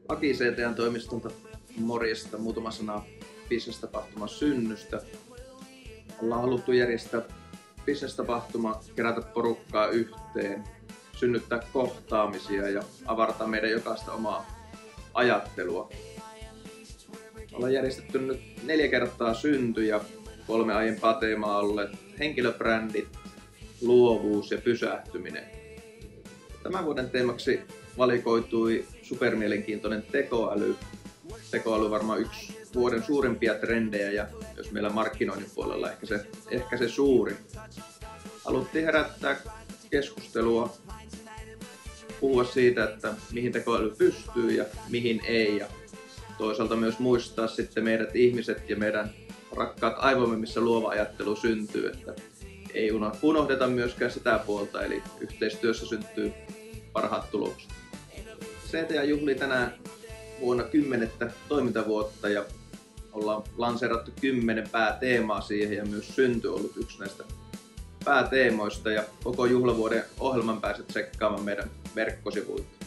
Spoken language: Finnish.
Aki CTN toimistolta morjesta. Muutama sana business-tapahtuman synnystä. Ollaan haluttu järjestää business-tapahtuma, kerätä porukkaa yhteen, synnyttää kohtaamisia ja avartaa meidän jokaista omaa ajattelua. Ollaan järjestetty nyt 4 kertaa synty ja 3 aiempaa teemaa olleet henkilöbrändit, luovuus ja pysähtyminen. Tämän vuoden teemaksi valikoitui supermielenkiintoinen tekoäly. Tekoäly on varmaan yksi vuoden suurimpia trendejä ja jos meillä markkinoinnin puolella ehkä se suurin. Haluttiin herättää keskustelua, puhua siitä, että mihin tekoäly pystyy ja mihin ei. Ja toisaalta myös muistaa sitten meidät ihmiset ja meidän rakkaat aivomme, missä luova ajattelu syntyy. Että ei unohdeta myöskään sitä puolta, eli yhteistyössä syntyy parhaat tulokset. CTN juhlii tänään vuonna 10. toimintavuotta ja ollaan lanseerattu 10 pääteemaa siihen ja myös synty on ollut yksi näistä pääteemoista ja koko juhlavuoden ohjelman pääset tsekkaamaan meidän verkkosivuilta.